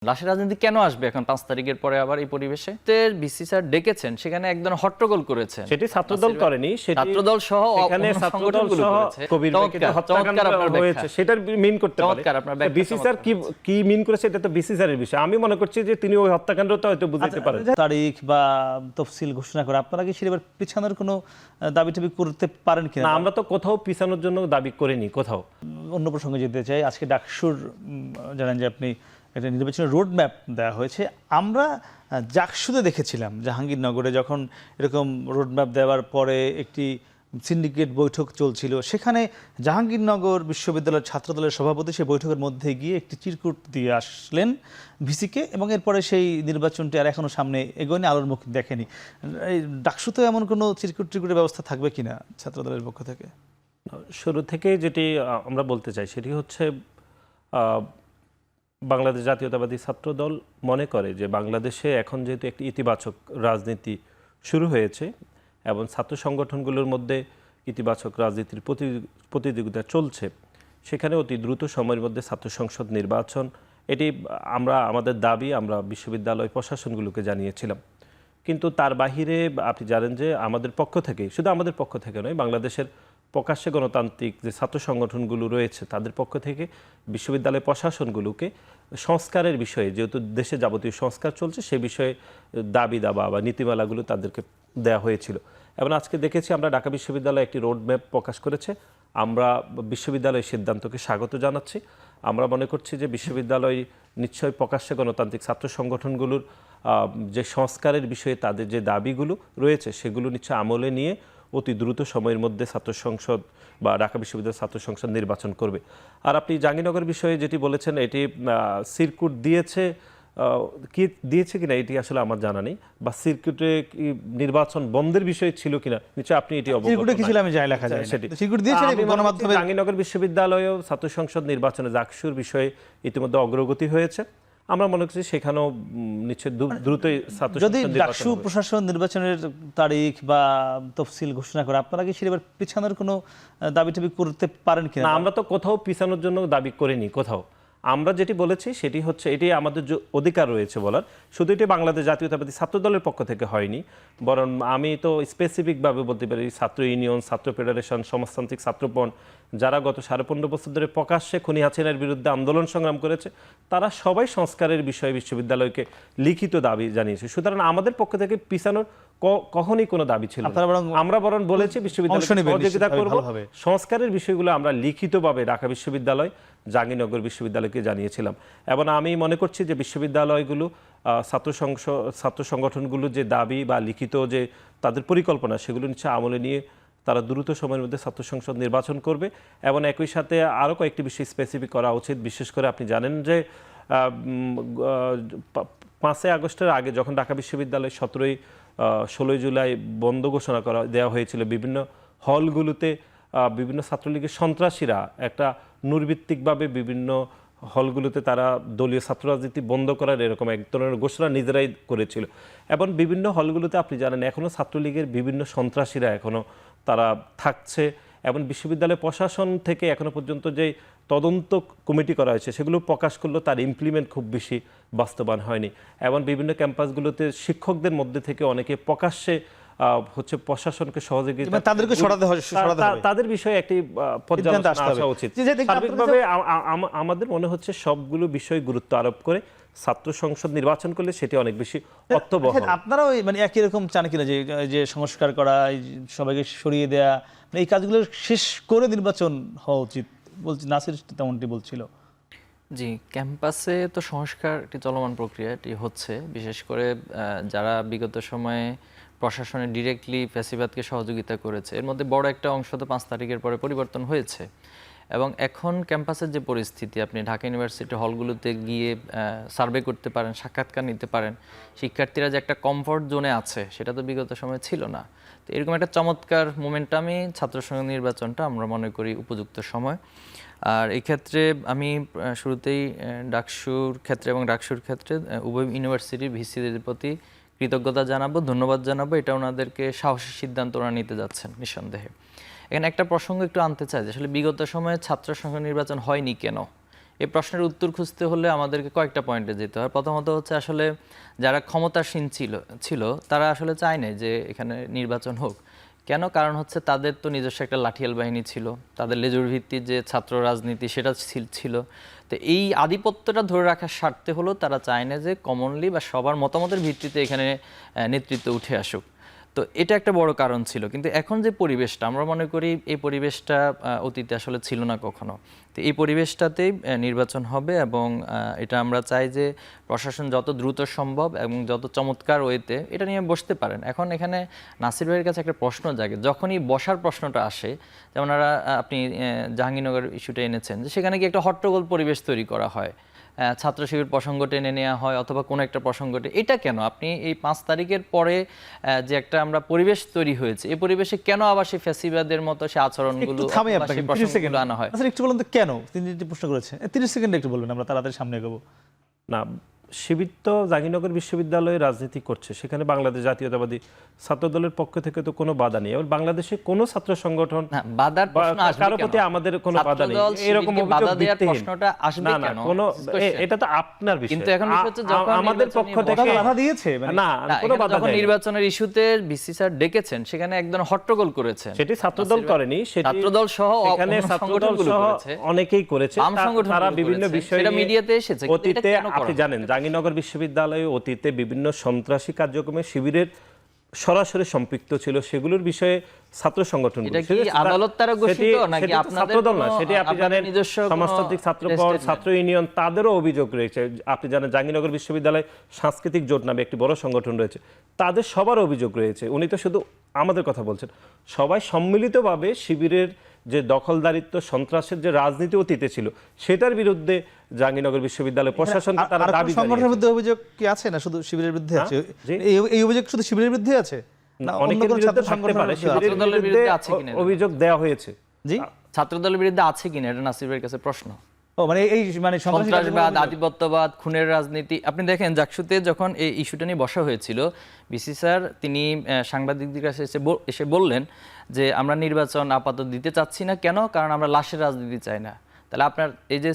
লাশের রাজনীতি কেন আসবে এখন 5 তারিখের পরে আবার এই পরিবেশে? ভিসি স্যার ডেকেছেন, সেখানে একদম হট্টগোল করেছেন। সেটি ছাত্রদল করেনি, সেটি ছাত্রদল সহ এখানে ছাত্রদল সহ কবির ভাইকে হত্যাকাণ্ড হয়েছে, সেটার মিন করতে পারে। বিসি স্যার কি মিন করেছে এটা তো বিসি স্যারের বিষয়। আমি মনে করছি যে তিনি ওই হত্যাকাণ্ডটা হয়তো বুঝাইতে পারেন। তারিখ বা তফসিল ঘোষণা করে আপনারা কি সেবার পিছানোর কোনো দাবি টাবি করতে পারেন কিনা? না, আমরা তো কোথাও পিছানোর জন্য দাবি করিনি কোথাও। অন্য প্রসঙ্গে যেতে চাই, আজকে ডাকসুর জানেন যে আপনি একটা নির্বাচনের রোড ম্যাপ দেওয়া হয়েছে। আমরা জাকসুতে দেখেছিলাম জাহাঙ্গীরনগরে যখন এরকম রোড ম্যাপ দেওয়ার পরে একটি সিন্ডিকেট বৈঠক চলছিল, সেখানে জাহাঙ্গীরনগর বিশ্ববিদ্যালয়ের ছাত্রদলের সভাপতি সেই বৈঠকের মধ্যে গিয়ে একটি চিরকুট দিয়ে আসলেন ভিসিকে, এবং এরপরে সেই নির্বাচনটি আর এখনও সামনে এগোয়নি, আলোর মুখ দেখেনি। এই ডাকসুতে এমন কোনো চিরকুটের ব্যবস্থা থাকবে কিনা ছাত্রদলের পক্ষ থেকে? শুরু থেকে যেটি আমরা বলতে চাই সেটি হচ্ছে বাংলাদেশ জাতীয়তাবাদী ছাত্রদল মনে করে যে বাংলাদেশে এখন যেহেতু একটি ইতিবাচক রাজনীতি শুরু হয়েছে এবং ছাত্র সংগঠনগুলোর মধ্যে ইতিবাচক রাজনীতির প্রতিযোগিতা চলছে, সেখানে অতি দ্রুত সময়ের মধ্যে ছাত্র সংসদ নির্বাচন, এটি আমাদের দাবি আমরা বিশ্ববিদ্যালয় প্রশাসনগুলোকে জানিয়েছিলাম। কিন্তু তার বাহিরে আপনি জানেন যে আমাদের পক্ষ থেকে, শুধু আমাদের পক্ষ থেকে নয়, বাংলাদেশের প্রকাশ্যে গণতান্ত্রিক যে ছাত্র সংগঠনগুলো রয়েছে তাদের পক্ষ থেকে বিশ্ববিদ্যালয় প্রশাসনগুলোকে সংস্কারের বিষয়ে, যেহেতু দেশে যাবতীয় সংস্কার চলছে, সে বিষয়ে দাবি দাবা বা নীতিমালাগুলো তাদেরকে দেওয়া হয়েছিল। এবং আজকে দেখেছি আমরা ঢাকা বিশ্ববিদ্যালয় একটি রোড ম্যাপ প্রকাশ করেছে। আমরা বিশ্ববিদ্যালয়ের সিদ্ধান্তকে স্বাগত জানাচ্ছি। আমরা মনে করছি যে বিশ্ববিদ্যালয় নিশ্চয়ই প্রকাশ্যে গণতান্ত্রিক ছাত্র সংগঠনগুলোর যে সংস্কারের বিষয়ে তাদের যে দাবিগুলো রয়েছে সেগুলো নিশ্চয় আমলে নিয়ে অতি দ্রুত সময়ের মধ্যে ছাত্র সংসদ বা ঢাকা বিশ্ববিদ্যালয় ছাত্র সংসদ নির্বাচন করবে। আর আপনি জাহাঙ্গীরনগর বিষয়ে যেটি বলেছেন, এটি সিরকুট দিয়েছে কি দিয়েছে কিনা এটি আসলে আমার জানা নেই, বা সিরকুটে নির্বাচন বন্ধের বিষয় ছিল কিনা নিশ্চয় আপনি এটি অবগত। জাহাঙ্গীরনগর বিশ্ববিদ্যালয়েও ছাত্র সংসদ নির্বাচনে জাকসুর বিষয়ে ইতিমধ্যে অগ্রগতি হয়েছে। আমরা মনে করছি সেখানেও নিশ্চয় দ্রুতই যদি ডাকসু প্রশাসন নির্বাচনের তারিখ বা তফসিল ঘোষণা করে, আপনারা কি সেবার পিছানোর কোনো দাবি টাবি করতে পারেন কিনা? না, আমরা তো কোথাও পিছানোর জন্য দাবি করিনি কোথাও। আমরা যেটি বলেছি সেটি হচ্ছে, এটি আমাদের অধিকার রয়েছে বলার, শুধু এটি বাংলাদেশ জাতীয়তাবাদী ছাত্রদলের পক্ষ থেকে হয়নি, বরং আমি তো স্পেসিফিকভাবে বলতে পারি ছাত্র ইউনিয়ন, ছাত্র ফেডারেশন, সমাজতান্ত্রিক ছাত্রপণ, যারা গত 15.5 বছর ধরে প্রকাশ্যে খুনি হাসিনার বিরুদ্ধে আন্দোলন সংগ্রাম করেছে, তারা সবাই সংস্কারের বিষয়ে বিশ্ববিদ্যালয়কে লিখিত দাবি জানিয়েছে। সুতরাং আমাদের পক্ষ থেকে পিছানোর কখনই কোনো দাবি ছিল না। আমরা বরং বলেছি বিশ্ববিদ্যালয় সহযোগিতা করব, সংস্কারের বিষয়গুলো আমরা লিখিতভাবে ঢাকা বিশ্ববিদ্যালয়, জাহাঙ্গীরনগর বিশ্ববিদ্যালয়কে জানিয়েছিলাম। এবং আমি মনে করছি যে বিশ্ববিদ্যালয়গুলো ছাত্র সংগঠনগুলো যে দাবি বা লিখিত যে তাদের পরিকল্পনা, সেগুলো নিশ্চয় আমলে নিয়ে তারা দ্রুত সময়ের মধ্যে ছাত্র সংসদ নির্বাচন করবে। এবং একই সাথে আরও কয়েকটি বিষয় স্পেসিফিক করা উচিত। বিশেষ করে আপনি জানেন যে 5 আগস্টের আগে যখন ঢাকা বিশ্ববিদ্যালয় 16 জুলাই বন্ধ ঘোষণা দেওয়া হয়েছিল, বিভিন্ন হলগুলোতে বিভিন্ন ছাত্রলীগের সন্ত্রাসীরা একটা নূরভিত্তিকভাবে বিভিন্ন হলগুলোতে তারা দলীয় ছাত্র রাজনীতি বন্ধ করার এরকম এক ধরনের ঘোষণা নিজেরাই করেছিল। এবং বিভিন্ন হলগুলোতে আপনি জানেন এখনও ছাত্রলীগের বিভিন্ন সন্ত্রাসীরা এখনও তারা থাকছে। এবং বিশ্ববিদ্যালয় প্রশাসন থেকে এখনো পর্যন্ত যে তদন্ত কমিটি করা হয়েছে সেগুলো প্রকাশ করলেও তার ইমপ্লিমেন্ট খুব বেশি বাস্তবায়ন হয়নি। এবং বিভিন্ন ক্যাম্পাসগুলোতে শিক্ষকদের মধ্যে থেকে অনেকে প্রকাশ্যে হচ্ছে প্রশাসনকে সহযোগিতা, তাদের বিষয়ে একটি পর্যালোচনা আসা উচিত। সার্বিকভাবে আমাদের মনে হচ্ছে সবগুলো বিষয় গুরুত্ব আরোপ করে ছাত্র সংসদ নির্বাচন করলে সেটি অনেক বেশি অর্থবহ। আপনারাও মানে একই রকম চান কিনা যে সংস্কার করা, সবাইকে সরিয়ে দেয়া, এই কাজগুলো শেষ করে নির্বাচন হওয়া উচিত বলছি, নাসির তেমনটি বলছিল। জি, ক্যাম্পাসে তো সংস্কার একটি চলমান প্রক্রিয়া, এটি হচ্ছে। বিশেষ করে যারা বিগত সময়ে প্রশাসনে ডিরেক্টলি ফ্যাসিবাদকে সহযোগিতা করেছে, এর মধ্যে বড় একটা অংশ তো 5 তারিখের পরে পরিবর্তন হয়েছে। এবং এখন ক্যাম্পাসের যে পরিস্থিতি, আপনি ঢাকা ইউনিভার্সিটি হলগুলোতে গিয়ে সার্ভে করতে পারেন, সাক্ষাৎকার নিতে পারেন, শিক্ষার্থীরা যে একটা কমফর্ট জোনে আছে সেটা তো বিগত সময়ে ছিল না। তো এরকম একটা চমৎকার মোমেন্টামে ছাত্র সংসদ নির্বাচনটা আমরা মনে করি উপযুক্ত সময়। আর এই ক্ষেত্রে আমি শুরুতেই ডাকসুর ক্ষেত্রে এবং ডাকসুর ক্ষেত্রে উভয় ইউনিভার্সিটির ভিসিদের প্রতি কৃতজ্ঞতা জানাবো, ধন্যবাদ জানাবো। এটা ওনাদেরকে সাহসী সিদ্ধান্ত ওরা নিতে যাচ্ছেন নিঃসন্দেহে। এখানে একটা প্রসঙ্গ একটু আনতে চাই যে আসলে বিগত সময়ে ছাত্র সংসদ নির্বাচন হয়নি কেন, এই প্রশ্নের উত্তর খুঁজতে হলে আমাদেরকে কয়েকটা পয়েন্টে যেতে হয়। প্রথমত হচ্ছে আসলে যারা ক্ষমতাসীন ছিল তারা আসলে চায় না যে এখানে নির্বাচন হোক। কেন? কারণ হচ্ছে তাদের তো নিজস্ব একটা লাঠিয়াল বাহিনী ছিল, তাদের লেজুর ভিত্তির যে ছাত্র রাজনীতি সেটা ছিল। তো এই আধিপত্যটা ধরে রাখার স্বার্থে হলো তারা চায় না যে কমনলি বা সবার মতামতের ভিত্তিতে এখানে নেতৃত্ব উঠে আসুক। তো এটা একটা বড় কারণ ছিল। কিন্তু এখন যে পরিবেশটা, আমরা মনে করি এই পরিবেশটা অতীতে আসলে ছিল না কখনো। তো এই পরিবেশটাতেই নির্বাচন হবে এবং এটা আমরা চাই যে প্রশাসন যত দ্রুত সম্ভব এবং যত চমৎকার ওয়েতে এটা নিয়ে বসতে পারেন। এখন এখানে নাসির ভাইয়ের কাছে একটা প্রশ্ন জাগে, যখনই বসার প্রশ্নটা আসে, যেমন আপনি জাহাঙ্গীরনগর ইস্যুটা এনেছেন, যে সেখানে কি একটা হট্টগোল পরিবেশ তৈরি করা হয়, ছাত্র শিবির প্রসঙ্গ টেনে নেওয়া হয় অথবা কোনো একটা প্রসঙ্গটে, এটা কেন? আপনি এই ৫ তারিখের পরে যে একটা আমরা পরিবেশ তৈরি হয়েছে, এই পরিবেশে কেন আবার সেই ফ্যাসিবাদের মতো সেই আচরণগুলো থামে আপনাকে 30 সেকেন্ড আনা হয়? আচ্ছা একটু বলুন তো কেন তিনি প্রশ্ন করেছে, 30 সেকেন্ড একটু বলবেন, আমরা তাড়াতাড়ি সামনে এগোবো। না, শিবির তো জাহাঙ্গীরনগর বিশ্ববিদ্যালয়ে রাজনীতি করছে, সেখানে বাংলাদেশ জাতীয়তাবাদী ছাত্র দলের পক্ষ থেকে তো কোনো বাধা নেই। এবং বাংলাদেশে কোনো ছাত্র সংগঠন না, বাধার প্রশ্ন আসবে কারো কেন? প্রতি আমাদের কোনো বাধা নেই, ছাত্রদল এরকম শিবিরকে অভিযোগ বাধা দেওয়ার ভিত্তিহীন। প্রশ্নটা আসবে না না, কেন? কোনো Question. এটা তো আপনার বিষয়। কিন্তু এখন বিষয় হচ্ছে যখন আমাদের নির্বাচনী পক্ষ বসা- থেকে বাধা দিয়েছে মানে না, না, কোনো এখানে বাধা যখন নেই। নির্বাচনের ইস্যুতে বিসি স্যার ডেকেছেন, সেখানে একদম হট্টগোল করেছেন। সেটি ছাত্রদল করেনি, সেটি ছাত্রদল সহ এখানে অন্য ছাত্রদল সংগঠনগুলো সহ করেছে। অনেকেই করেছে। বাম সংগঠনগুলো তারা বিভিন্ন করেছে। বিষয়ে সেটা নিয়ে মিডিয়াতে এসেছে, কিন্তু এটা অতীতে কেন করা আপনি হয়? জানেন জাহাঙ্গীরনগর বিশ্ববিদ্যালয়ে অতীতে বিভিন্ন সন্ত্রাসী কার্যক্রমে শিবিরের সরাসরি সম্পৃক্ত ছিল, সেগুলোর বিষয়ে ছাত্র সংগঠন এটা কি আদালত দ্বারা ঘোষিত নাকি আপনাদের ছাত্রদল না, কোনো- সেটি আপনি আপনাদের জানেন নিজস্ব কোনো সমাজতান্ত্রিক ছাত্রকর, statement? ছাত্র ইউনিয়ন, তাদেরও অভিযোগ রয়েছে। আপনি জানেন জাহাঙ্গীরনগর বিশ্ববিদ্যালয়ে সাংস্কৃতিক জোট নামে একটি বড় সংগঠন রয়েছে, তাদের সবার অভিযোগ রয়েছে। উনি তো শুধু আমাদের কথা বলছেন, সবাই সম্মিলিতভাবে শিবিরের যে দখলদারিত্ব, সন্ত্রাসের যে রাজনীতি অতীতে ছিল, সেটার বিরুদ্ধে জাহাঙ্গীরনগর বিশ্ববিদ্যালয় প্রশাসনকে তারা আর দাবি কোনো সংগঠনের জানিয়েছে। বিরুদ্ধে অভিযোগ কি আছে, না শুধু শিবিরের বিরুদ্ধে আছে? জি। এই অভিযোগ শুধু শিবিরের বিরুদ্ধে আছে না অন্য অনেকের কোনো বিরুদ্ধে ছাত্র থাকতে সংগঠনের পারে, বিরুদ্ধে আছে? শিবিরের ছাত্রদলের বিরুদ্ধে বিরুদ্ধে আছে কিনা? অভিযোগ দেওয়া হয়েছে। জি, ছাত্রদলের বিরুদ্ধে আছে কিনা, এটা নাসিরের কাছে প্রশ্ন। ও মানে এই মানে সন্ত্রাসী সন্ত্রাসবাদ, কার্যক্রম- আধিপত্যবাদ, খুনের রাজনীতি। আপনি দেখেন জাকসুতে যখন এই ইস্যুটা নিয়ে বসা হয়েছিল, বিসি স্যার তিনি সাংবাদিকদের কাছে এসে বললেন যে আমরা নির্বাচন আপাতত দিতে চাচ্ছি না। কেন? কারণ আমরা লাশের রাজনীতি চাই না। তাহলে আপনার এই যে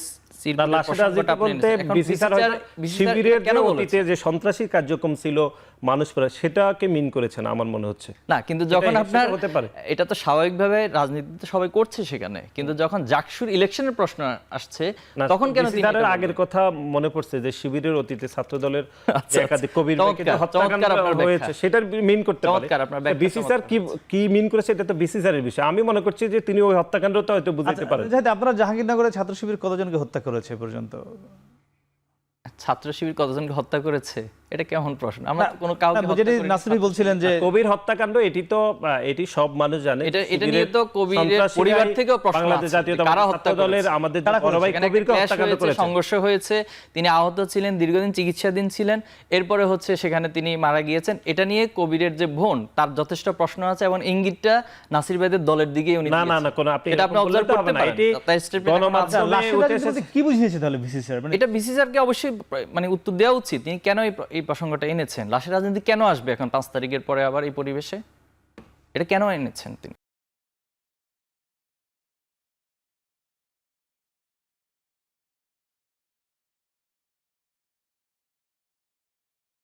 না, লাশের রাজনীতি বলতে বিসি স্যার হয়তো শিবিরের যে অতীতে যে সন্ত্রাসী কার্যক্রম ছিল মানুষ পরে, সেটাকে মিন করেছেন আমার মনে হচ্ছে। না, কিন্তু যখন এটা আপনার হতে পারে। এটা তো স্বাভাবিকভাবে রাজনীতিতে সবাই করছে সেখানে, কিন্তু যখন জাকসুর ইলেকশনের প্রশ্ন আসছে না, তখন কেন বিসি তিনি স্যারের এটা আগের বললেন? কথা মনে পড়ছে যে শিবিরের অতীতে ছাত্রদলের আচ্ছা, একাধিক কবির চমৎকার, ভাইকে হত্যাকাণ্ড চমৎকার আপনার ব্যাখ্যা। হয়েছে, সেটার মিন করতে পারে। চমৎকার, আপনার ব্যাখ্যা বিসি স্যার কি মিন করেছে এটা তো বিসি স্যারের বিষয়। আমি মনে করছি যে তিনি ওই হত্যাকাণ্ডটা হয়তো বুঝাইতে পারেন। যাতে আপনারা জাহাঙ্গীরনগরে ছাত্র শিবির কতজনকে হত্যা করেছে এ পর্যন্ত? ছাত্র শিবির কতজনকে হত্যা করেছে, এটা কেমন প্রশ্ন? আমরা তো কোনো কাউকে না, হত্যা যেটি করিনি। নাসির ভাই বলছিলেন যে কবির হত্যাকাণ্ড, এটি তো এটি সব মানুষ জানে। এটা নিয়ে তো কবিরের পরিবার থেকেও প্রশ্ন বাংলাদেশ আছে, জাতীয়তাবাদী কারা হত্যা ছাত্র দলের করেছে? আমাদের কারা বড় ভাই সেখানে একটা কবিরকে clash হত্যাকাণ্ড হয়েছে, করেছে। সংঘর্ষ হয়েছে, তিনি আহত ছিলেন, দীর্ঘদিন চিকিৎসাধীন ছিলেন, এরপরে হচ্ছে সেখানে তিনি মারা গিয়েছেন। এটা নিয়ে কবিরের যে বোন, তার যথেষ্ট প্রশ্ন আছে এবং ইঙ্গিতটা নাসির ভাইদের দলের দিকেই উনি না না দিয়েছেন। না, কোনো আপনি এটা আপনি এরকম বললে অবজার্ভ তো করতে হবে না। পারেন। এটি তার statement এখন আছে। গণমাধ্যমে লাশের উঠে রাজনীতি বলতে এসেছে। কি বুঝিয়েছে তাহলে বিসি স্যার? মানে এটা বিসি স্যারকে অবশ্যই মানে উত্তর দেওয়া উচিত, তিনি কেন এই প্রসঙ্গটা এনেছেন। লাশের রাজনীতি কেন আসবে এখন 5 তারিখের পরে আবার এই পরিবেশে? এটা কেন এনেছেন তিনি?